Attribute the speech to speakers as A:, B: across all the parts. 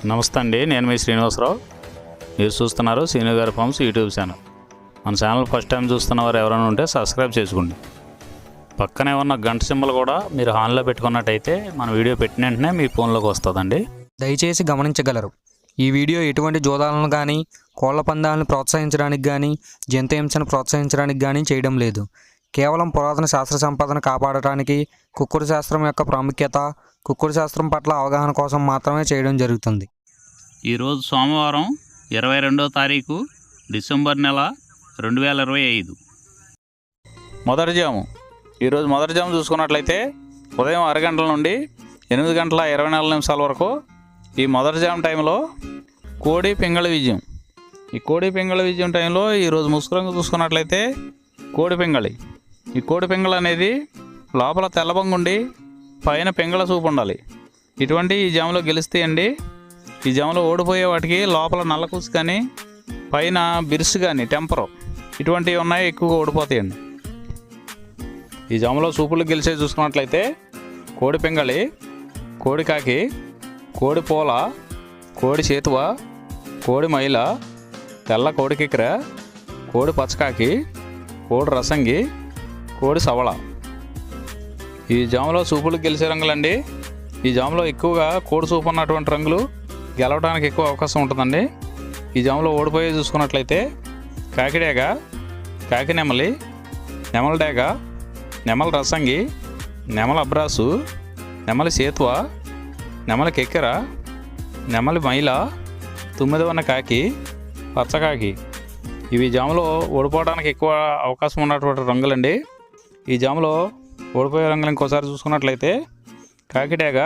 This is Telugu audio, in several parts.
A: నమస్తే అండి, నేను మీ శ్రీనివాసరావు. మీరు చూస్తున్నారు శ్రీను గారి ఫార్మ్స్ యూట్యూబ్ ఛానల్. మన ఛానల్ ఫస్ట్ టైం చూస్తున్న వారు ఎవరైనా ఉంటే సబ్స్క్రైబ్ చేసుకోండి. పక్కనే ఉన్న గంట సింబల్ కూడా మీరు ఆన్లో పెట్టుకున్నట్టయితే మన వీడియో పెట్టిన వెంటనే మీ ఫోన్లోకి వస్తుందండి.
B: దయచేసి గమనించగలరు, ఈ వీడియో ఎటువంటి జోదాలను కానీ కోళ్ల పందాలను ప్రోత్సహించడానికి కానీ జంతు హింసను ప్రోత్సహించడానికి కానీ చేయడం లేదు. కేవలం పురాతన శాస్త్ర సంపదను కాపాడటానికి, కుక్కుడు శాస్త్రం యొక్క ప్రాముఖ్యత, కుక్కుడు శాస్త్రం పట్ల అవగాహన కోసం మాత్రమే చేయడం జరుగుతుంది.
A: ఈరోజు సోమవారం 22వ తారీఖు డిసెంబర్ నెల 2025 మొదటి జాము. ఈరోజు మొదటి జాము చూసుకున్నట్లయితే ఉదయం 6 గంటల నుండి 8 గంటల 24 నిమిషాల వరకు ఈ మొదటి జాము టైంలో కోడి పింగళ విజయం. ఈ కోడి పింగళ విజయం టైంలో ఈరోజు ముసుకురంగు చూసుకున్నట్లయితే కోడి పింగళి. ఈ కోడి పింగళ అనేది లోపల తెల్లబంగుండి పైన పింగళ చూపు ఉండాలి. ఇటువంటి ఈ జాములో గెలుస్తాయండి. ఈ జాములో ఓడిపోయే వాటికి లోపల నల్లకూసు కానీ పైన బిరుసు కానీ టెంపరు ఇటువంటివి ఉన్నాయి, ఎక్కువగా ఓడిపోతాయండి. ఈ జాములో సూపులు గెలిచే చూసుకున్నట్లయితే కోడి పింగళి, కోడి కాకి, కోడి పూల, కోడి చేతువ, కోడి మైల, తెల్ల కోడి కిక్కెర, కోడి పచ్చకాకి, కోడి రసంగి, కోడి సవళ. ఈ జాములో సూపులు గెలిచే రంగులండి. ఈ జాములో ఎక్కువగా కోడి సూపు ఉన్నటువంటి రంగులు గెలవడానికి ఎక్కువ అవకాశం ఉంటుందండి. ఈ జాములో ఓడిపోయే చూసుకున్నట్లయితే కాకిడేగ, కాకి నెమలి, నెమల డేగ, నెమల రసంగి, నెమల అబ్రాసు, నెమలి సేతువ, నెమలి కెక్కెర, నెమలి మైల, 9వ కాకి, పచ్చకాకి. ఇవి జాములో ఓడిపోవడానికి ఎక్కువ అవకాశం ఉన్నటువంటి రంగులండి. ఈ జాములో ఓడిపోయే రంగులు ఇంకోసారి చూసుకున్నట్లయితే కాకిడేగ,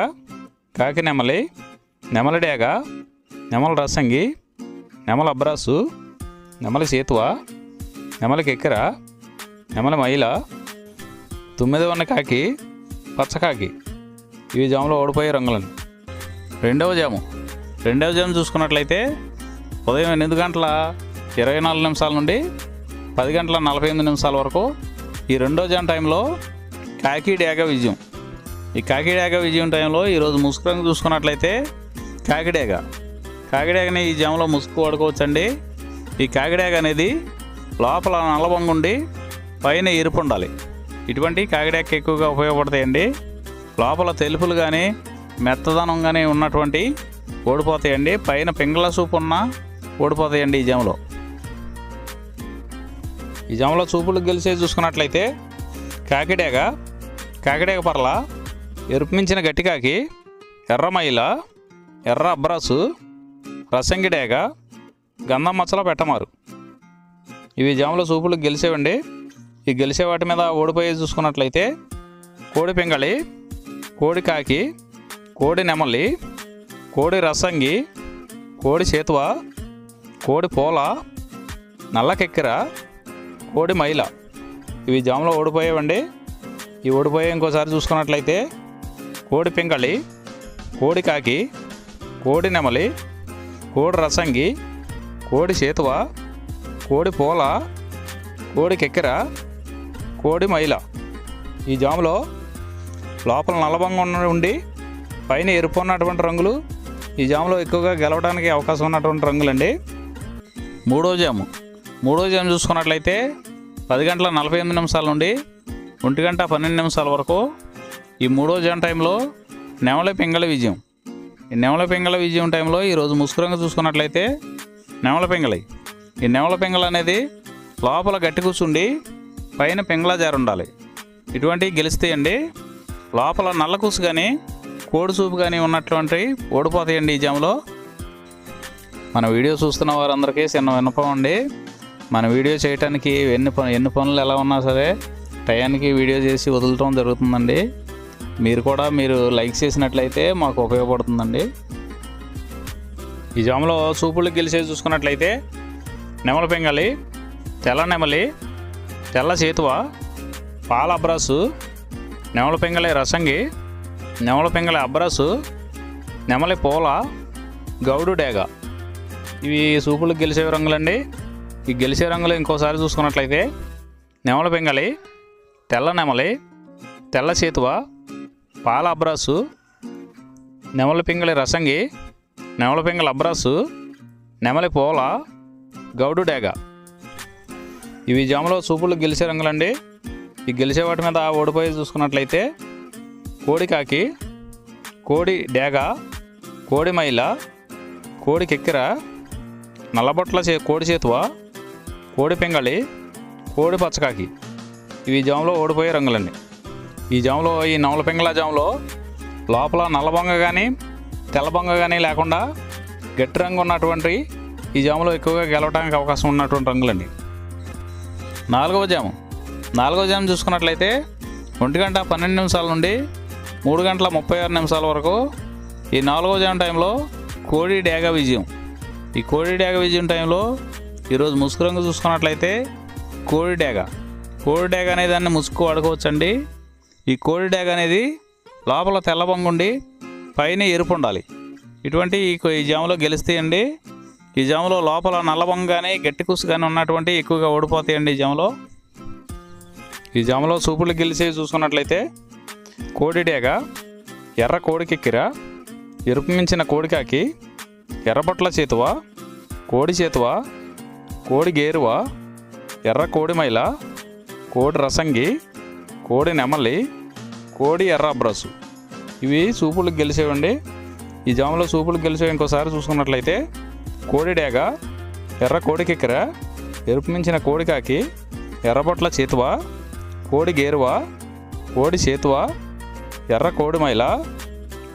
A: కాకి నెమలి, నెమలి డేగ, నెమల రసంగి, నెమల అబ్రాసు, నెమలి సేతువ, నెమలి కెక్కెర, నెమలి మైల, 9వ కాకి, పచ్చకాకి. ఇవి జాములో ఓడిపోయే రంగులండి. రెండవ జాము చూసుకున్నట్లయితే ఉదయం 8 గంటల 24 నిమిషాల నుండి 10 గంటల 48 నిమిషాల వరకు ఈ రెండో జాము టైంలో కాకి డేగ విజయం. ఈ కాకి డేగ విజయం టైంలో ఈరోజు ముసుగు రంగు చూసుకున్నట్లయితే కాకిడేగని ఈ జాములో ముసుగు వాడుకోవచ్చండి. ఈ కాకిడేగ అనేది లోపల నల్లబొంగుండి పైన ఎరుపు ఉండాలి. ఇటువంటి కాకిడేగ ఎక్కువగా ఉపయోగపడతాయండి. లోపల తెలుపులు కానీ మెత్తదనం కానీ ఉన్నటువంటి ఓడిపోతాయండి. పైన పింగళ సూపు ఉన్న ఓడిపోతాయండి. ఈ జాములో చూపులు గెలిచే చూసుకున్నట్లయితే కాకిడేగ పర్ల, ఎరుపు మించిన గట్టికాకి, ఎర్ర మైల, ఎర్ర అబ్రాసు, రసంగి డేగ, గంధం మచ్చల పెట్టమారు. ఇవి జాములో చూపులు గెలిచేవండి. ఈ గెలిచే వాటి మీద ఓడిపోయి చూసుకున్నట్లయితే కోడి పింగళి, కోడి కాకి, కోడి నెమలి, కోడి రసంగి, కోడి చేతువ, కోడి పూల, నల్ల కెక్కెర, కోడి మైల. ఇవి జాములో ఓడిపోయేవండి. ఈ ఓడిపోయే ఇంకోసారి చూసుకున్నట్లయితే కోడి పింగళి, కోడి కాకి, కోడి నెమలి, కోడి రసంగి, కోడి చేతువ, కోడి పూల, కోడి కెక్కెర, కోడి మైల. ఈ జాములో లోపల నల్లబంగా ఉండి పైన ఎరుపు ఉన్నటువంటి రంగులు ఈ జాములో ఎక్కువగా గెలవడానికి అవకాశం ఉన్నటువంటి రంగులండి. మూడో జాము చూసుకున్నట్లయితే 10 గంటల 48 నిమిషాల నుండి 1 గంట 12 నిమిషాల వరకు ఈ మూడో జాము టైంలో నెమలి పింగళ విజయం. ఈ నెమలి పింగళ విజయం టైంలో ఈరోజు ముసుగురంగా చూసుకున్నట్లయితే నెమలి పింగళి. ఈ నెమలి పింగళ అనేది లోపల గట్టి కూర్చుండి పైన పింగళ జారు ఉండాలి. ఇటువంటివి గెలుస్తాయండి. లోపల నల్ల కూసు కానీ కోడి చూపు కానీ ఉన్నటువంటి ఓడిపోతాయండి. ఈ జాములో మన వీడియో చూస్తున్న వారందరికీ చిన్న విన్నపం అండి. మన వీడియో చేయడానికి ఎన్ని పనులు ఎలా ఉన్నా సరే టయానికి వీడియో చేసి వదలటం జరుగుతుందండి. మీరు లైక్ చేసినట్లయితే మాకు ఉపయోగపడుతుందండి. ఈ జాములో చూపులు గెలిచేసి చూసుకున్నట్లయితే నెమల పింగళి, తెల్ల నెమలి, తెల్ల చేతువ, పాల అబ్రాసు, నెమల పింగళి రసంగి, నెమల పింగళి అబ్రాసు, నెమలి పూల, గౌడు డేగ. ఇవి సూపులు గెలిచే రంగులండి. ఈ గెలిచే రంగులు ఇంకోసారి చూసుకున్నట్లయితే నెమల పింగళి, తెల్ల నెమలి, తెల్ల చేతువ, పాల అబ్రాసు, నెమలి పింగళి రసంగి, నెమలి పింగళ అబ్రాసు, నెమలి పోల, గౌడు డేగ. ఇవి జాములో సూపులు గెలిచే రంగులండి. ఈ గెలిచే వాటి మీద ఓడిపోయి చూసుకున్నట్లయితే కోడి కాకి, కోడి డేగ, కోడి మైల, కోడి కెక్కిర, నల్లబొట్ల కోడి చేతువ, కోడి పింగళి, కోడి పచ్చకాకి. ఇవి జాములో ఓడిపోయే రంగులండి. ఈ జాములో ఈ నవల పింగళ జాములో లోపల నల్లబొంగ కానీ తెల్లబొంగ కానీ లేకుండా గట్టి రంగు ఉన్నటువంటి ఈ జాములో ఎక్కువగా గెలవడానికి అవకాశం ఉన్నటువంటి రంగులండి. నాలుగవ జాము చూసుకున్నట్లయితే 1:12 నుండి 3:36 వరకు ఈ 4వ జాము టైంలో కోడి డేగ విజయం. ఈ కోడి డేగ విజయం టైంలో ఈరోజు ముసుగు రంగు చూసుకున్నట్లయితే కోడి డేగ అనే దాన్ని ముసుగు వాడుకోవచ్చండి. ఈ కోడి డేగ అనేది లోపల తెల్లబొంగు ఉండి పైన ఎరుపు ఉండాలి. ఇటువంటి ఈ జాములో గెలుస్తాయండి. ఈ జాములో లోపల నల్లబొంగ కానీ గట్టి కుసు కానీ ఉన్నటువంటి ఎక్కువగా ఓడిపోతాయండి. ఈ జాములో సూపులు గెలిచేవి చూసుకున్నట్లయితే కోడి డేగ, ఎర్ర కోడి కెక్కిర, ఎరుపు మించిన కోడి కాకి, ఎర్రబొట్ల చేతువ, కోడి చేతువ, కోడి గేరువ, ఎర్ర కోడి మైల, కోడి రసంగి, కోడి నెమలి, కోడి ఎర్ర అబ్రాసు. ఇవి సూపులు గెలిచేవండి. ఈ జాములో సూపులు గెలిచేవి ఇంకోసారి చూసుకున్నట్లయితే కోడి డేగ, ఎర్ర కోడి కెక్కిర, ఎరుపు మించిన కోడి కాకి, ఎర్రబొట్ల చేతువ, కోడి గేరువ, కోడి చేతువ, ఎర్ర కోడి మైల,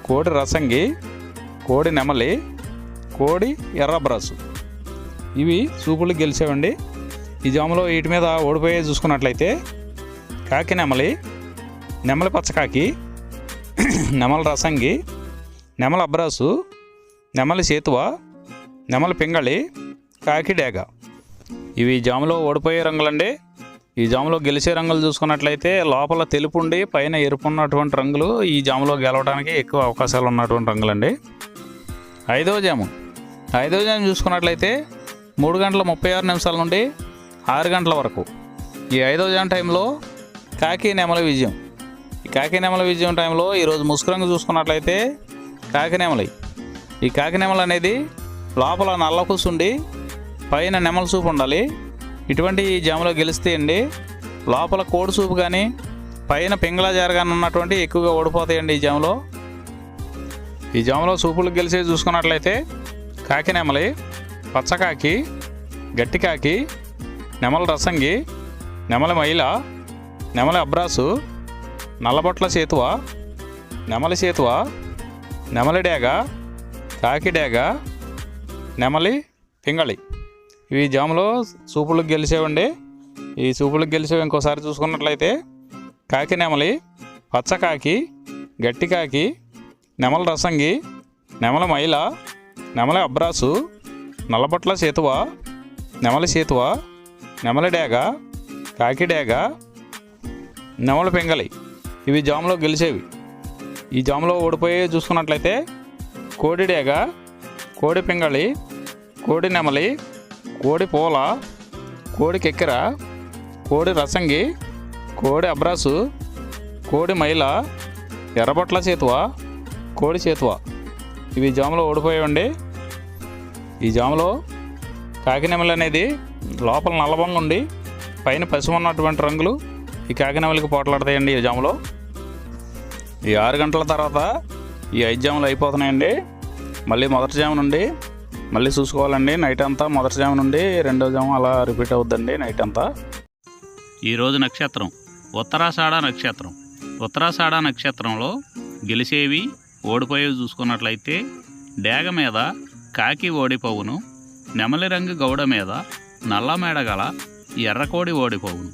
A: కోడి రసంగి, కోడి నెమలి, కోడి ఎర్ర అబ్రాసు. ఇవి సూపులు గెలిచేవండి. ఈ జాములో వీటి మీద ఓడిపోయే చూసుకున్నట్లయితే కాకి నెమలి, నెమలి పచ్చకాకి, నెమలి రసంగి, నెమలి అబ్రాసు, నెమలి చేతువ, నెమలి పింగళి, కాకి డేగ. ఇవి జాములో ఓడిపోయే రంగులండి. ఈ జాములో గెలిచే రంగులు చూసుకున్నట్లయితే లోపల తెలుపు ఉండి పైన ఎరుపు ఉన్నటువంటి రంగులు ఈ జాములో గెలవడానికి ఎక్కువ అవకాశాలు ఉన్నటువంటి రంగులండి. ఐదవ జాము చూసుకున్నట్లయితే 3:36 నుండి 6 గంటల వరకు ఈ 5వ జాము టైంలో కాకి నెమలి విజయం. ఈ కాకి నెమలి విజయం టైంలో ఈరోజు ముసుగు రంగు చూసుకున్నట్లయితే కాకి నెమలి. ఈ కాకి నెమలి అనేది లోపల నల్ల కూసుండి పైన నెమలి సూపు ఉండాలి. ఇటువంటి ఈ జాములో గెలుస్తాయండి. లోపల కోడి సూపు కానీ పైన పింగళ జార కానీ ఉన్నటువంటి ఎక్కువగా ఓడిపోతాయండి. ఈ జాములో సూపులు గెలిచేవి చూసుకున్నట్లయితే కాకి నెమలి, పచ్చకాకి, గట్టి కాకి, నెమలి రసంగి, నెమలి మైల, నెమలి అబ్రాసు, నల్లబొట్ల చేతువ, నెమలి చేతువ, నెమలి డేగ, కాకి డేగ, నెమలి పింగళి. ఇవి జాములో సూపులకు గెలిచేవండి. ఈ సూపులకు గెలిచేవి ఇంకోసారి చూసుకున్నట్లయితే కాకి నెమలి, పచ్చకాకి, గట్టి కాకి, నెమలి రసంగి, నెమలి మైల, నెమలి అబ్రాసు, నల్లబొట్ల చేతువ, నెమలి చేతువ, నెమలి డేగ, కాకి డేగ, నెమలి పింగళి. ఇవి జాములో గెలిచేవి. ఈ జాములో ఓడిపోయే చూసుకున్నట్లయితే కోడి డేగ, కోడి పింగళి, కోడి నెమలి, కోడి పోల, కోడి కెక్కిర, కోడి రసంగి, కోడి అబ్రాసు, కోడి మైల, ఎర్రబొట్ల చేతువ, కోడి చేతువ. ఇవి జాములో ఓడిపోయాయండి. ఈ జాములో కాకి నెమలి అనేది లోపల నల్లబొంగ ఉండి పైన పసుపు ఉన్నటువంటి రంగులు ఈ కాకి నెమలికి పోట్లాడతాయండి. ఈ జాములో ఈ 6 గంటల తర్వాత ఈ 5 జాములు అయిపోతున్నాయండి. మళ్ళీ మొదటి జాము నుండి మళ్ళీ చూసుకోవాలండి. నైట్ అంతా మొదటి జాము నుండి 2వ జాము అలా రిపీట్ అవుద్దండి నైట్ అంతా.
C: ఈరోజు నక్షత్రం ఉత్తరాషాఢ నక్షత్రం. ఉత్తరాషాఢ నక్షత్రంలో గెలిచేవి ఓడిపోయేవి చూసుకున్నట్లయితే డేగ మీద కాకి ఓడిపోవును, నెమలి రంగు గౌడ మీద నల్ల మేడ గల ఎర్రకోడి ఓడిపోవును.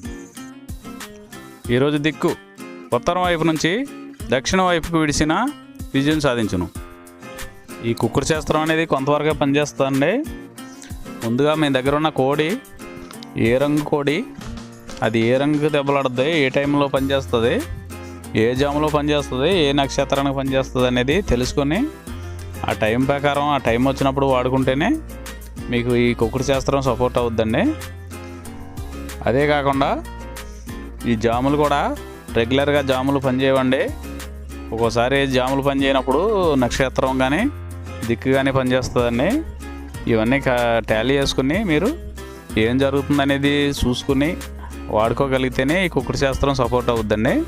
A: ఈరోజు దిక్కు ఉత్తరం వైపు నుంచి దక్షిణ వైపుకు విడిచిన విజయం సాధించును. ఈ కుక్కుడు శాస్త్రం అనేది కొంతవరకే పనిచేస్తుందండి. ముందుగా మీ దగ్గర ఉన్న కోడి ఏ రంగు కోడి, అది ఏ రంగు దెబ్బలాడుతుంది, ఏ టైంలో పనిచేస్తుంది, ఏ జాములో పనిచేస్తుంది, ఏ నక్షత్రానికి పనిచేస్తుంది అనేది తెలుసుకొని ఆ టైం ప్రకారం ఆ టైం వచ్చినప్పుడు వాడుకుంటేనే మీకు ఈ కుక్కుడు శాస్త్రం సపోర్ట్ అవుద్దండి. అదే కాకుండా ఈ జాములు కూడా రెగ్యులర్గా జాములు పనిచేయవండి. ఒక్కోసారి జాములు పనిచేయనప్పుడు నక్షత్రం కానీ దిక్కుగానే పనిచేస్తుందండి. ఇవన్నీ టాలీ చేసుకుని మీరు ఏం జరుగుతుందనేది చూసుకుని వాడుకోగలిగితేనే ఈ కుక్కుడు శాస్త్రం సపోర్ట్ అవుద్దండి.